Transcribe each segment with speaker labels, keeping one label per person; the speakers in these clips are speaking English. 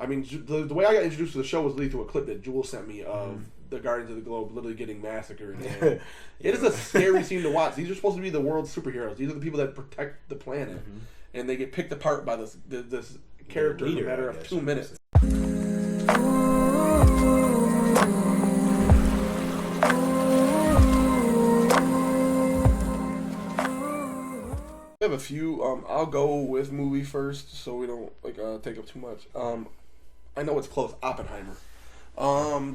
Speaker 1: mean, the way I got introduced to the show was literally through a clip that Jules sent me of the Guardians of the Globe literally getting massacred. And it is a scary scene to watch. These are supposed to be the world's superheroes. These are the people that protect the planet, and they get picked apart by this character in a matter of 2 minutes. I have a few. I'll go with movie first, so we don't take up too much. I know it's close. Oppenheimer.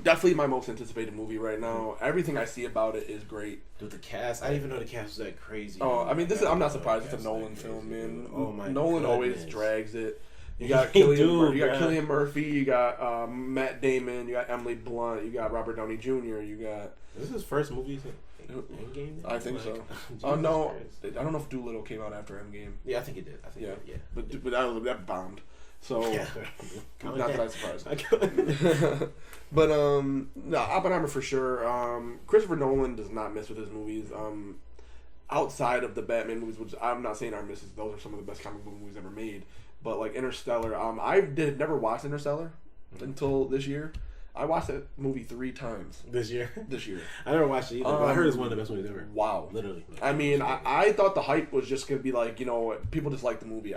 Speaker 1: Definitely my most anticipated movie right now. Everything I see about it is great.
Speaker 2: Dude, the cast. I didn't even know the cast was that crazy.
Speaker 1: Oh, I mean, I'm not surprised. It's a Nolan film, man.
Speaker 2: Oh my
Speaker 1: Nolan
Speaker 2: goodness.
Speaker 1: always drags it. You got Cillian Murphy. You got Matt Damon. You got Emily Blunt. You got Robert Downey Jr. You got.
Speaker 2: This is his first movie. Endgame?
Speaker 1: I think so. Oh no, I don't know if Doolittle came out after Endgame.
Speaker 2: Yeah, I think it did. Yeah.
Speaker 1: But that bombed. So not that I'm surprised. But no, Oppenheimer for sure. Christopher Nolan does not miss with his movies. Outside of the Batman movies, which I'm not saying are misses, those are some of the best comic book movies ever made. But like Interstellar, I never watched Interstellar until this year. I watched that movie 3 times.
Speaker 2: This year?
Speaker 1: This year.
Speaker 2: I never watched it either, but I heard it's one of the best movies ever.
Speaker 1: Wow.
Speaker 2: Literally.
Speaker 1: I mean, I thought the hype was just going to be like, people just like the movie.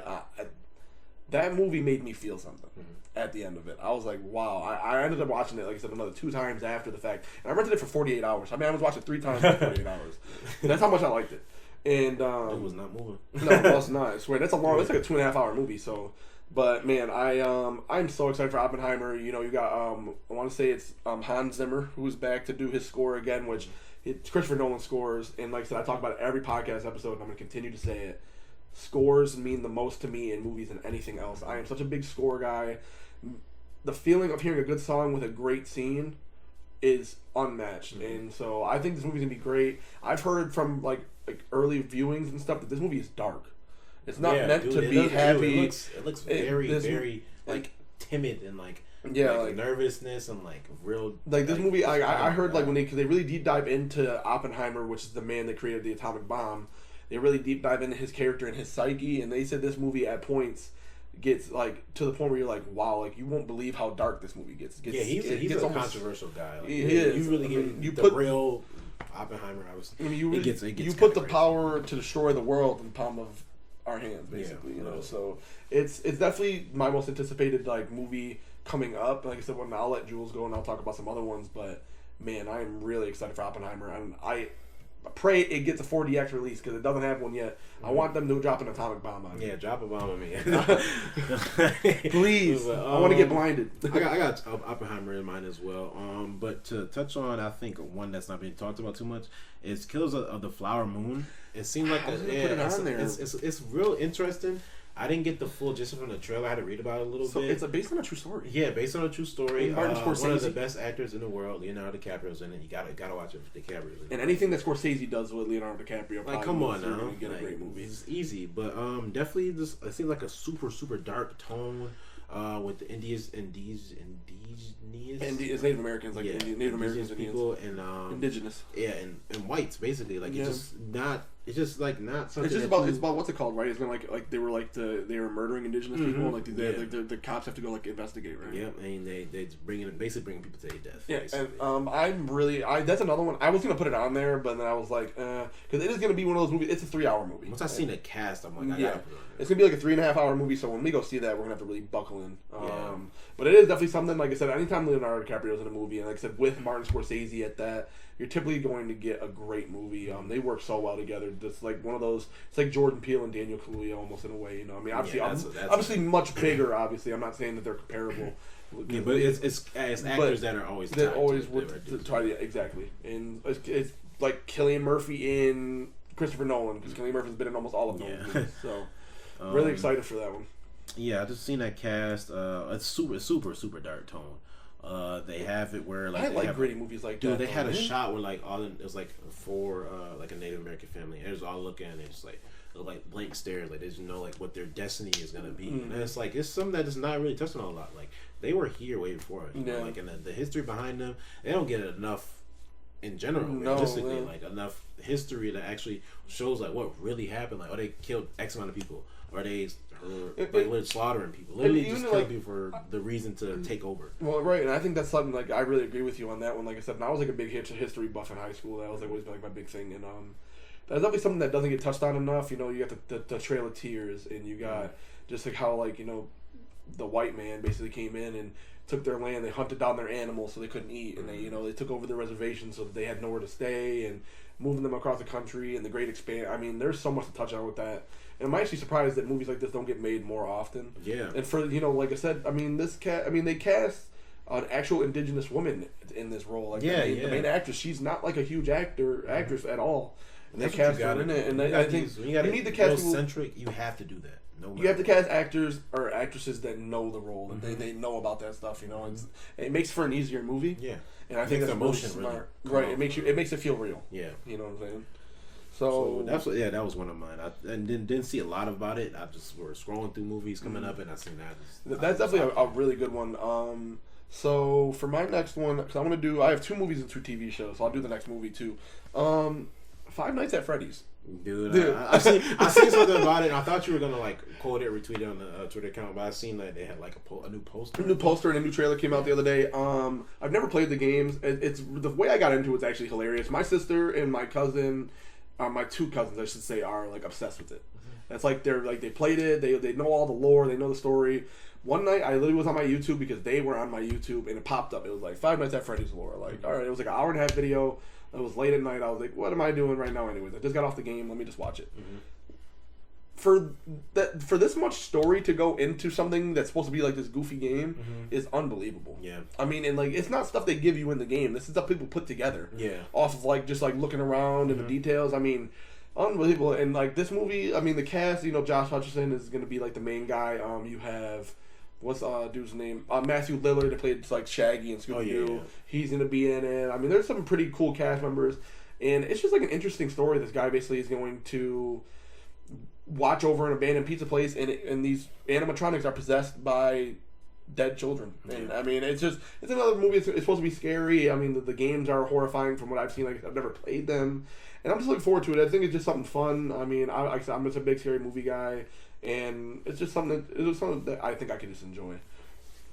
Speaker 1: That movie made me feel something at the end of it. I was like, wow. I ended up watching it, like I said, another 2 times after the fact. And I rented it for 48 hours. I mean, I was watching it 3 times for 48 hours. That's how much I liked it. And
Speaker 2: it was not moving.
Speaker 1: No, it was not. I swear. That's like a 2.5 hour movie, so... But man, I'm so excited for Oppenheimer. You got I want to say it's Hans Zimmer who's back to do his score again, which it's Christopher Nolan scores. And like I said, I talk about it every podcast episode, and I'm going to continue to say it. Scores mean the most to me in movies than anything else. I am such a big score guy. The feeling of hearing a good song with a great scene is unmatched, and so I think this movie's gonna be great. I've heard from like early viewings and stuff that this movie is dark. It's not meant to be happy.
Speaker 2: It looks very like timid and like nervousness and like real.
Speaker 1: Like this movie, I heard like because they really deep dive into Oppenheimer, which is the man that created the atomic bomb. They really deep dive into his character and his psyche, and they said this movie at points gets like to the point where you're like, wow, like you won't believe how dark this movie gets.
Speaker 2: He's a controversial guy. Like,
Speaker 1: he is.
Speaker 2: You really get the real Oppenheimer.
Speaker 1: You put the power to destroy the world in the palm of our hands, basically. So it's definitely my most anticipated like movie coming up. Like I said, I'll let Jules go and I'll talk about some other ones. But man, I am really excited for Oppenheimer, and I pray it gets a 4DX release because it doesn't have one yet. I want them to drop an atomic bomb on me.
Speaker 2: Yeah, drop a bomb on me.
Speaker 1: Please. I want to get blinded.
Speaker 2: I got Oppenheimer in mind as well. But to touch on, I think one that's not being talked about too much is Killers of the Flower Moon. It seemed like it's real interesting. I didn't get the full gist from the trailer. I had to read about it a little bit.
Speaker 1: It's based on a true story.
Speaker 2: Yeah, based on a true story.
Speaker 1: Martin Scorsese.
Speaker 2: One of the best actors in the world, Leonardo DiCaprio's in it. You gotta watch it. DiCaprio's in it.
Speaker 1: And anything that Scorsese does with Leonardo DiCaprio,
Speaker 2: like come on now,
Speaker 1: get a great movie.
Speaker 2: It's easy, but definitely this. It seems like a super dark tone. With the indigenous
Speaker 1: it's Native Americans, like Native Americans,
Speaker 2: people, and
Speaker 1: indigenous,
Speaker 2: and whites basically. Like it's just not. It's just like not something.
Speaker 1: It's about what's it called, right? It's been like they were murdering indigenous people, like the cops have to go like investigate, right?
Speaker 2: Yeah, and they basically bringing people to their death.
Speaker 1: Yeah,
Speaker 2: basically.
Speaker 1: and I'm really that's another one. I was gonna put it on there, but then I was like, because it is gonna be one of those movies. It's a 3-hour movie.
Speaker 2: Once I seen the cast, I'm like, I gotta put it on there.
Speaker 1: It's gonna be like a 3.5-hour movie. So when we go see that, we're gonna have to really buckle in. But it is definitely something. Like I said, anytime Leonardo DiCaprio's in a movie, and like I said, with Martin Scorsese at that, you're typically going to get a great movie. They work so well together. It's like one of those. It's like Jordan Peele and Daniel Kaluuya almost in a way. I mean, obviously, obviously much bigger. Obviously, I'm not saying that they're comparable.
Speaker 2: Yeah, but it's actors that are always
Speaker 1: would try to exactly. And it's like Cillian Murphy in Christopher Nolan, because Cillian Murphy's been in almost all of them. So really excited for that one.
Speaker 2: Yeah, I just seen that cast. It's super dark tone. They have it where like
Speaker 1: I like gritty movies like that.
Speaker 2: Dude, they had a shot where like it was like for like a Native American family. And it was all looking and it's like blank stares, like they just know like what their destiny is gonna be. And it's like it's something that is not really touching on a lot. Like they were here way before us. You know? Like and the history behind them, they don't get enough in general, realistically, like enough history that actually shows like what really happened. Like, oh, they killed X amount of people, or they like slaughtering people, literally just killing people for the reason to take over.
Speaker 1: Well, right, and I think that's something like I really agree with you on that one. Like I said, and I was like a big history buff in high school. That was like always been like my big thing, and that's definitely something that doesn't get touched on enough. You know, you got the Trail of Tears, and you got just like how like the white man basically came in and took their land. They hunted down their animals so they couldn't eat, and they took over their reservation so that they had nowhere to stay, and moving them across the country and the Great Expand. I mean, there's so much to touch on with that, and I'm actually surprised that movies like this don't get made more often.
Speaker 2: Yeah.
Speaker 1: And for like I said, I mean they cast an actual indigenous woman in this role. Like the main actress, she's not like a huge actress at all. And they cast her in it, and I think you need to cast
Speaker 2: centric. You have to do that.
Speaker 1: You have to cast actors or actresses that know the role and they know about that stuff. It makes for an easier movie.
Speaker 2: Yeah,
Speaker 1: and I think that's emotion really smart. Right, it makes it feel real.
Speaker 2: Yeah,
Speaker 1: you know what I'm saying.
Speaker 2: So that was one of mine. I didn't see a lot about it. I just were scrolling through movies coming up, and I seen that.
Speaker 1: That's definitely a really good one. So for my next one, because I have 2 movies and 2 TV shows, so I'll do the next movie too. Five Nights at Freddy's.
Speaker 2: Dude. I seen something about it. And I thought you were gonna like quote it, retweet it on the Twitter account, but I seen that they had like a new poster.
Speaker 1: A new poster and a new trailer came out the other day. I've never played the games. It's the way I got into it's actually hilarious. My sister and my cousin, my 2 cousins, I should say, are like obsessed with it. It's like they played it. They know all the lore. They know the story. One night I literally was on my YouTube because they were on my YouTube and it popped up. It was like Five Nights at Freddy's lore. Like, all right, it was like an hour and a half video. It was late at night. I was like, what am I doing right now anyways? I just got off the game. Let me just watch it. For this much story to go into something that's supposed to be like this goofy game is unbelievable.
Speaker 2: Yeah.
Speaker 1: I mean, and like it's not stuff they give you in the game. This is stuff people put together.
Speaker 2: Yeah.
Speaker 1: Off of like just like looking around and the details. I mean, unbelievable. And like this movie, I mean the cast, Josh Hutcherson is gonna be like the main guy. You have what's dude's name? Matthew Lillard, that played like Shaggy and Scooby-Doo. Yeah. He's gonna be in it. I mean, there's some pretty cool cast members, and it's just like an interesting story. This guy basically is going to watch over an abandoned pizza place, and these animatronics are possessed by dead children. And I mean, it's another movie. It's supposed to be scary. I mean, the games are horrifying from what I've seen. Like I've never played them, and I'm just looking forward to it. I think it's just something fun. I mean, I'm just a big scary movie guy. And it's just something that I think I can just enjoy.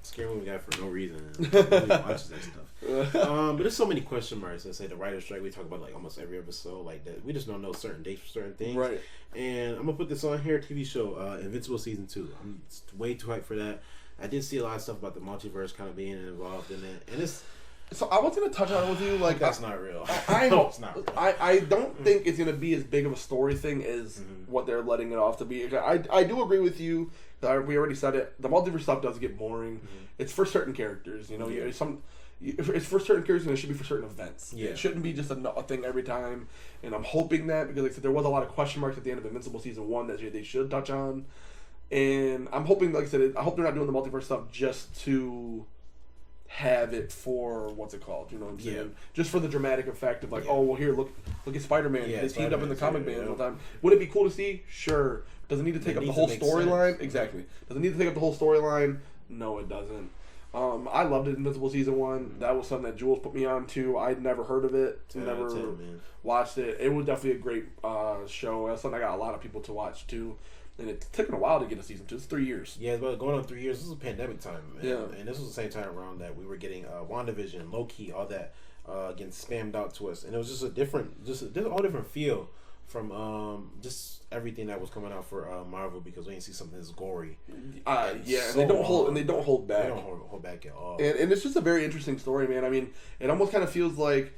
Speaker 2: Scary movie guy for no reason. Nobody watches that stuff. But there's so many question marks. Let's say the writer's strike. We talk about like almost every episode. Like that, we just don't know certain dates for certain things.
Speaker 1: Right.
Speaker 2: And I'm gonna put this on here. TV show Invincible season 2. I'm way too hyped for that. I did see a lot of stuff about the multiverse kind of being involved in it, and it's.
Speaker 1: So I was gonna touch on it with you, like
Speaker 2: that's not real.
Speaker 1: I know it's not real. I don't think it's gonna be as big of a story thing as what they're letting it off to be. I do agree with you. We already said it. The multiverse stuff does get boring. It's for certain characters, it's for certain characters, and it should be for certain events.
Speaker 2: Yeah.
Speaker 1: It shouldn't be just a thing every time. And I'm hoping that because like I said, there was a lot of question marks at the end of Invincible season 1 that they should touch on. And I'm hoping, like I said, I hope they're not doing the multiverse stuff just to have it for what's it called? You know what I'm saying? Yeah. Just for the dramatic effect of like, oh well, here look at Spider-Man. They teamed up in the comic band all the time. Would it be cool to see? Sure. Does it need to take up the whole storyline? Exactly. Does it need to take up the whole storyline? No, it doesn't. I loved it. Invincible season 1. That was something that Jules put me on to. I'd never heard of it. Never watched it. It was definitely a great show. That's something I got a lot of people to watch too. And it's taken a while to get a season 2. It's 3 years.
Speaker 2: Yeah, but going on 3 years. This was pandemic time, man.
Speaker 1: Yeah.
Speaker 2: And this was the same time around that we were getting WandaVision, Loki, all that getting spammed out to us. And it was just a whole different feel from just everything that was coming out for Marvel because we didn't see something that's gory.
Speaker 1: Yeah, and they don't hold back.
Speaker 2: They don't hold back at all.
Speaker 1: And it's just a very interesting story, man. I mean, it almost kind of feels like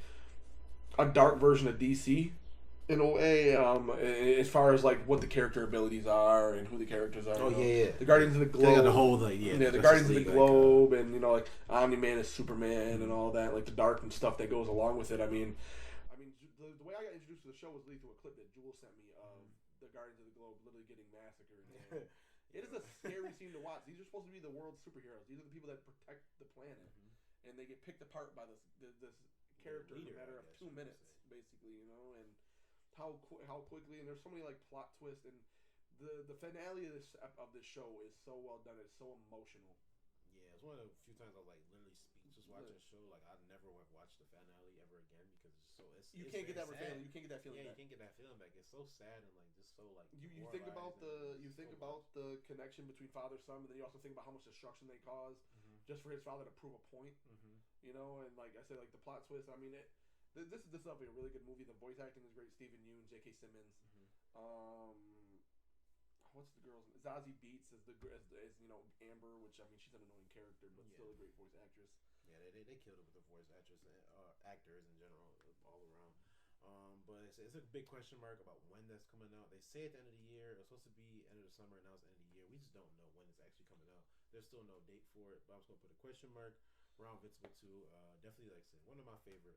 Speaker 1: a dark version of DC. In a way, as far as like what the character abilities are and who the characters are.
Speaker 2: Oh yeah.
Speaker 1: The Guardians of the Globe.
Speaker 2: The whole the
Speaker 1: Guardians of the Globe, and like Omni-Man is Superman and all that, like the dark and stuff that goes along with it. I mean, the way I got introduced to the show was through a clip that Jules sent me of the Guardians of the Globe literally getting massacred. It is a scary scene to watch. These are supposed to be the world's superheroes. These are the people that protect the planet, and they get picked apart by this character in a matter of 2 minutes, basically. And how quickly, and there's so many like plot twists, and the finale of this show is so well done. It's so emotional.
Speaker 2: Yeah, it's one of the few times I was like literally speechless just watching a show, like I never have watched the finale ever again because it's so
Speaker 1: you can't get that feeling. You can't get that feeling.
Speaker 2: Yeah,
Speaker 1: back.
Speaker 2: you can't get that feeling back. It's so sad and like just so like
Speaker 1: you think about the connection between father and son, but then you also think about how much destruction they caused just for his father to prove a point. You know, and like I said, like the plot twist. I mean, this is a really good movie. The voice acting is great. Stephen Yeun, J.K. Simmons. What's the girl's name? Zazie Beetz as you know Amber, which I mean she's an annoying character, but still a great voice actress.
Speaker 2: Yeah, they killed it with the voice actress and actors in general all around. But it's a big question mark about when that's coming out. They say at the end of the year it's supposed to be end of the summer, and now it's the end of the year. We just don't know when it's actually coming out. There's still no date for it, but I'm just gonna put a question mark around Invincible 2. Definitely, like I said, one of my favorite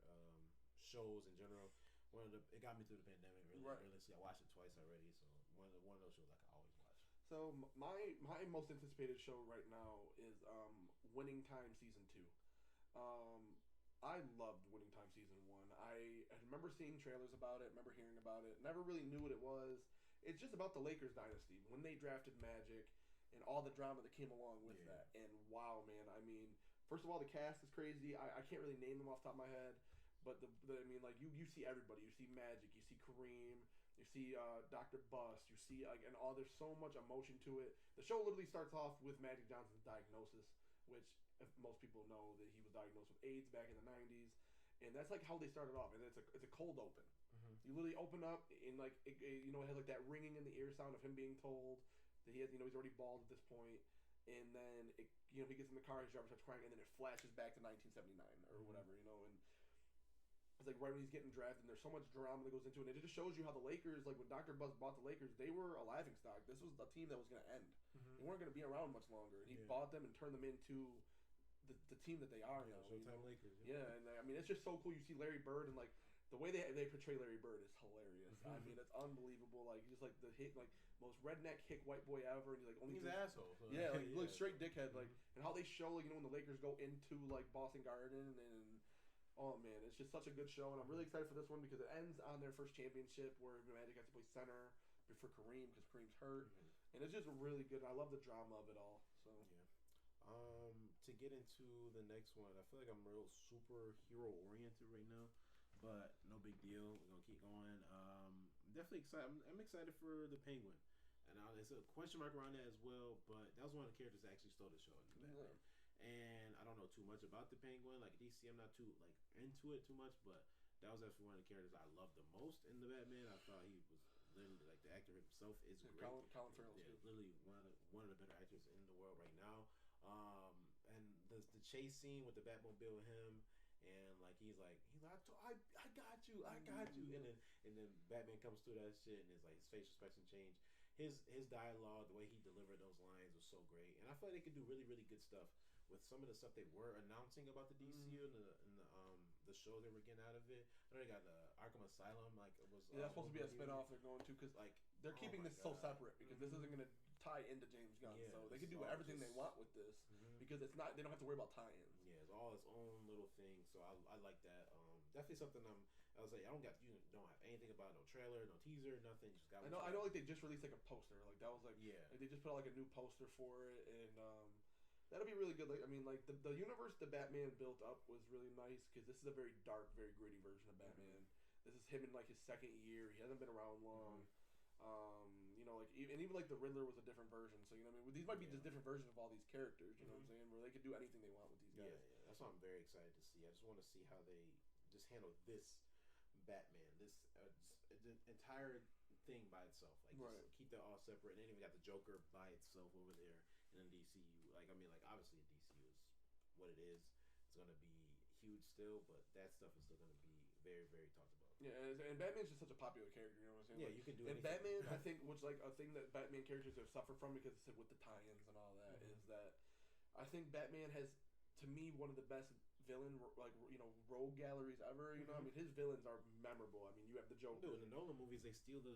Speaker 2: shows in general. It got me through the pandemic. Really, I watched it twice already. So one of those shows I can always watch.
Speaker 1: So my most anticipated show right now is Winning Time Season 2. I loved Winning Time Season 1. I remember seeing trailers about it. Remember hearing about it. Never really knew what it was. It's just about the Lakers dynasty when they drafted Magic and all the drama that came along with that. And wow, man! I mean, first of all, the cast is crazy. I can't really name them off the top of my head. But I mean, like you see everybody. You see Magic. You see Kareem. You see Dr. Bust. You see and all. There's so much emotion to it. The show literally starts off with Magic Johnson's diagnosis, which if most people know that he was diagnosed with AIDS back in the '90s, and that's like how they started off. And it's a cold open. You literally open up and like it has like that ringing in the ear sound of him being told that he has he's already bald at this point. And then he gets in the car, his driver starts crying, and then it flashes back to 1979 or whatever, and. It's like right when he's getting drafted, and there's so much drama that goes into it. And it just shows you how the Lakers, like when Dr. Buzz bought the Lakers, they were a laughingstock. This was a team that was going to end. They weren't going to be around much longer. And he bought them and turned them into the team that they are now.
Speaker 2: Showtime Lakers.
Speaker 1: Yeah, and I mean, it's just so cool. You see Larry Bird, and like the way they portray Larry Bird is hilarious. I mean, it's unbelievable. Like just like the most redneck hick white boy ever, and he's
Speaker 2: an asshole. So.
Speaker 1: Yeah, like straight dickhead. Like and how they show when the Lakers go into like Boston Garden and. Oh man, it's just such a good show, and I'm really excited for this one because it ends on their first championship where Magic has to play center for Kareem because Kareem's hurt, and it's just really good. I love the drama of it all. So
Speaker 2: to get into the next one, I feel like I'm real superhero oriented right now, but no big deal. We're gonna keep going. Definitely excited. I'm excited for the Penguin. And there's a question mark around that as well, but that was one of the characters that actually stole the show in the Batman. And I don't know too much about the Penguin. Like DC, I'm not too into it too much, but that was actually one of the characters I loved the most in the Batman. I thought he was literally like the actor himself is great.
Speaker 1: Colin Farrell,
Speaker 2: literally one of the better actors in the world right now. And the chase scene with the Batmobile with him. And like he's like I got you, and then Batman comes through that shit, and it's like his facial expression change, his dialogue, the way he delivered those lines was so great, and I feel like they could do really really good stuff with some of the stuff they were announcing about the DCU and the show they were getting out of it. I know they got the Arkham Asylum, like it was.
Speaker 1: Yeah, that's supposed to be a spinoff they're going to because like they're keeping this so separate because this isn't going to tie into James Gunn, so they can do everything they want with this because it's not. They don't have to worry about tie-ins.
Speaker 2: Yeah, it's all its own little thing. So I like that. Definitely something I was like, you don't have anything about no trailer, no teaser, nothing. You just got.
Speaker 1: I know. Like they just released like a poster. Like that was like Like, they just put out like a new poster for it, and that'll be really good. Like I mean, like the universe that Batman built up was really nice because this is a very dark, very gritty version of Batman. This is him in like his second year. He hasn't been around long. Like even like the Riddler was a different version. So I mean, these might be just different versions of all these characters. You know what I'm saying? Where they could do anything they want with these guys.
Speaker 2: Yeah. That's what I'm very excited to see. I just want to see how they just handle this Batman, this the entire thing by itself. Like just keep that all separate. And then even got the Joker by itself over there in the DCU. Like I mean, like obviously the DCU is what it is. It's gonna be huge still, but that stuff is still gonna be very, very talked about.
Speaker 1: Yeah, and Batman's just such a popular character. You know what I'm saying?
Speaker 2: Yeah, you can do.
Speaker 1: And Batman, I think, which like a thing that Batman characters have suffered from because with the tie-ins and all that, is that I think Batman has, to me, one of the best villain rogue galleries ever. You know, I mean, his villains are memorable. I mean, you have the Joker.
Speaker 2: Dude, in the Nolan movies, they steal the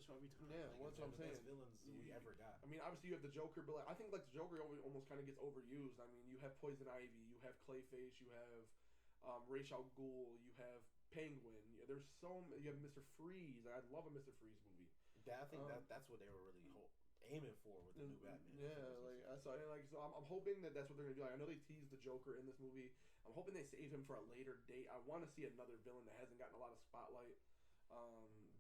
Speaker 2: show every time.
Speaker 1: Yeah, that's what I'm saying.
Speaker 2: Best villains we ever got.
Speaker 1: I mean, obviously you have the Joker, but I think like the Joker almost kind of gets overused. I mean, you have Poison Ivy, you have Clayface, you have Ra's al Ghul, you have Penguin. You have Mr. Freeze. I love a Mr. Freeze movie.
Speaker 2: I think that's what they were really aiming for with the new Batman.
Speaker 1: Yeah, so I'm hoping that that's what they're gonna do. Like, I know they teased the Joker in this movie. I'm hoping they save him for a later date. I want to see another villain that hasn't gotten a lot of spotlight.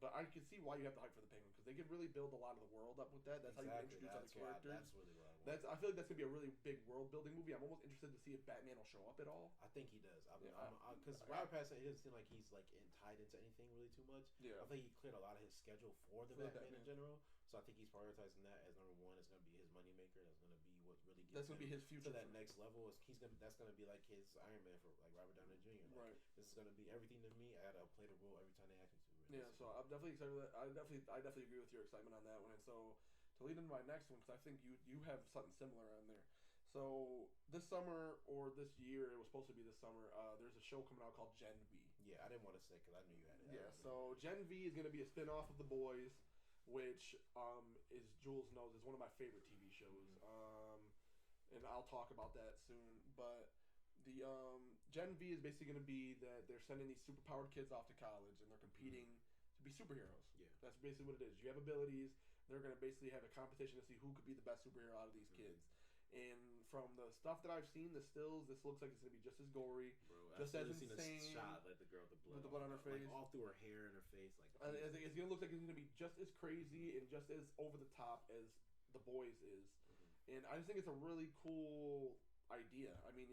Speaker 1: But I can see why you have to hype for the Penguin, because they could really build a lot of the world up with that. That's how you introduce other characters.
Speaker 2: That's really what I want.
Speaker 1: I feel like that's gonna be a really big world building movie. I'm almost interested to see if Batman will show up at all.
Speaker 2: I think he does. Because Robert Pattinson, it doesn't seem like he's like tied into anything really too much.
Speaker 1: Yeah.
Speaker 2: I think he cleared a lot of his schedule for the Batman in general. So I think he's prioritizing that as number one. It's gonna be his moneymaker. That's gonna be what really gets
Speaker 1: gonna be his future
Speaker 2: to that next level. That's gonna be like his Iron Man for like Robert Downey Jr. Like,
Speaker 1: right.
Speaker 2: This is gonna be everything to me. I gotta play the role every time they ask me to.
Speaker 1: Yeah. So I'm definitely excited with that. I definitely agree with your excitement on that one. And so to lead into my next one, because I think you have something similar on there. So this summer or this year, it was supposed to be this summer. There's a show coming out called Gen V.
Speaker 2: Yeah, I didn't want to say because I knew you had it.
Speaker 1: Yeah. So Gen V is going to be a spin-off of The Boys, which is Jules knows is one of my favorite TV shows. And I'll talk about that soon. But the Gen V is basically going to be that they're sending these superpowered kids off to college and they're competing to be superheroes.
Speaker 2: Yeah. That's
Speaker 1: basically what it is. You have abilities. They're going to basically have a competition to see who could be the best superhero out of these kids. And from the stuff that I've seen, the stills, this looks like it's going to be just as gory, just as insane.
Speaker 2: Seen a shot like the girl with the blood
Speaker 1: on her face,
Speaker 2: like all through her hair and her face. Like
Speaker 1: it's going to look like it's going to be just as crazy and just as over the top as The Boys is. And I just think it's a really cool idea. I mean,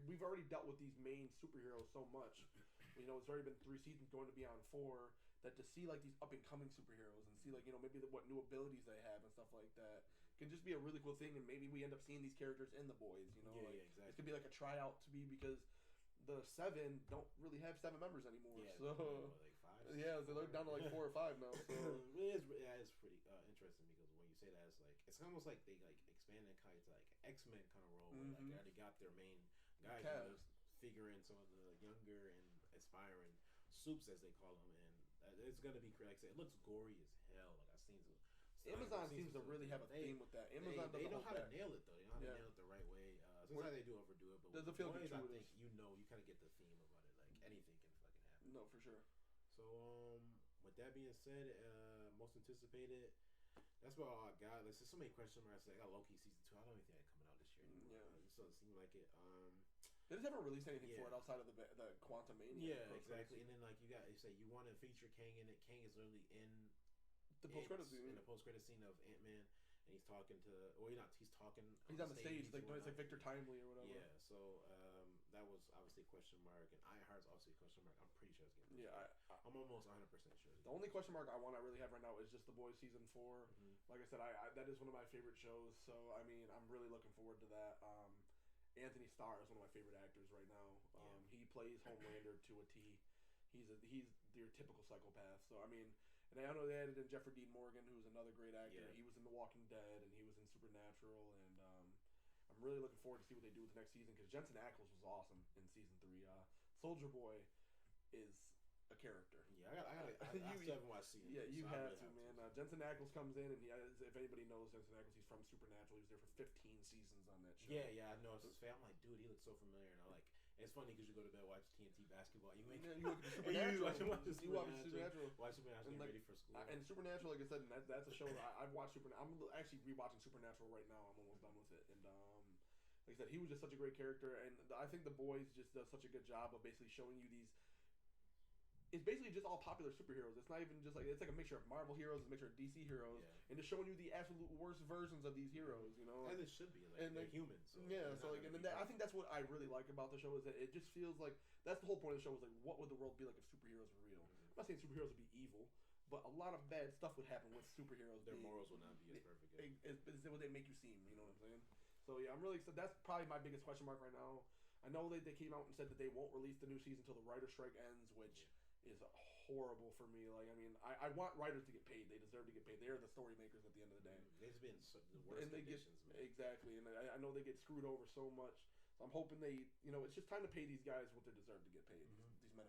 Speaker 1: we've already dealt with these main superheroes so much. It's already been 3 seasons, going to be on 4. That to see like these up and coming superheroes and see like maybe what new abilities they have and stuff like that can just be a really cool thing. And maybe we end up seeing these characters in The Boys.
Speaker 2: Exactly.
Speaker 1: It could be like a tryout to be, because the 7 don't really have 7 members anymore.
Speaker 2: Yeah,
Speaker 1: so
Speaker 2: like 5.
Speaker 1: Yeah, they're down to like 4 or 5 now. So
Speaker 2: it's pretty interesting, because when you say that, it's almost like they like expanded kind of like X-Men kind of role. Where, like they already got their main guys. Figure in some of the younger and aspiring soups, as they call them, and it's gonna be crazy. Like I said, it looks gory as hell. Like I've seen some.
Speaker 1: Amazon seems to really have a theme with that. Amazon
Speaker 2: they know how to nail it though. They know how to nail it the right way. Sometimes they do overdo it, but
Speaker 1: does it feel
Speaker 2: Boys,
Speaker 1: I
Speaker 2: think you kind of get the theme about it. Like anything can fucking happen.
Speaker 1: No, for sure.
Speaker 2: So with that being said, most anticipated. That's about all I got. There's so many question marks. I got Loki season 2. I don't even think that's coming out this year anymore. Yeah, it doesn't seem like it.
Speaker 1: They just haven't released anything for it outside of the Quantum Mania.
Speaker 2: Yeah, exactly. And then like you say you want to feature Kang in it. Kang is literally in
Speaker 1: the post-credit scene.
Speaker 2: In the post-credit scene of Ant-Man. And he's talking to, he's talking.
Speaker 1: He's on the stage, like it's like Victor Timely or whatever.
Speaker 2: Yeah, so that was obviously a question mark, and Ironheart's obviously a question mark. I'm pretty sure it's getting.
Speaker 1: Yeah,
Speaker 2: I'm almost 100% sure.
Speaker 1: The only question mark I really have right now is just The Boys season 4. Like I said, that is one of my favorite shows. So I mean, I'm really looking forward to that. Anthony Starr is one of my favorite actors right now. He plays Homelander to a T. He's your typical psychopath. So I mean, and I know they added in Jeffrey Dean Morgan, who's another great actor. Yeah. He was in The Walking Dead and he was in Supernatural, and I'm really looking forward to see what they do with the next season, because Jensen Ackles was awesome in season 3. Soldier Boy is a character.
Speaker 2: Yeah, I still haven't watched season.
Speaker 1: Yeah, you have to, man. Jensen Ackles comes in, and if anybody knows Jensen Ackles, he's from Supernatural. He was there for 15 seasons on that show.
Speaker 2: Yeah, I know. His face. I'm like, dude, he looks so familiar. And it's funny because you go to bed, watch TNT basketball. You look at
Speaker 1: Supernatural. Watch Supernatural.
Speaker 2: Watch Supernatural. Get ready for school.
Speaker 1: And Supernatural, like I said, that's a show that I've watched. I'm actually rewatching Supernatural right now. I'm almost done with it, and like I said, he was just such a great character, and I think The Boys just does such a good job of basically showing you these. It's basically just all popular superheroes. It's not even just like, it's like a mixture of Marvel heroes, a mixture of DC heroes, and just showing you the absolute worst versions of these heroes,
Speaker 2: As it should be, and they're humans.
Speaker 1: So I think that's what I really like about the show, is that it just feels like, that's the whole point of the show, is like, what would the world be like if superheroes were real? I'm not saying superheroes would be evil, but a lot of bad stuff would happen with superheroes.
Speaker 2: Their morals would not be as perfect.
Speaker 1: Is what they make you seem, you know what I'm saying? So yeah, I'm really excited. That's probably my biggest question mark right now. I know they came out and said that they won't release the new season until the writer's strike ends, which is horrible for me. Like, I mean, I want writers to get paid. They deserve to get paid. They're the story makers at the end of the day.
Speaker 2: They've been the worst conditions, man.
Speaker 1: Exactly, and I know they get screwed over so much. So I'm hoping they, it's just time to pay these guys what they deserve to get paid.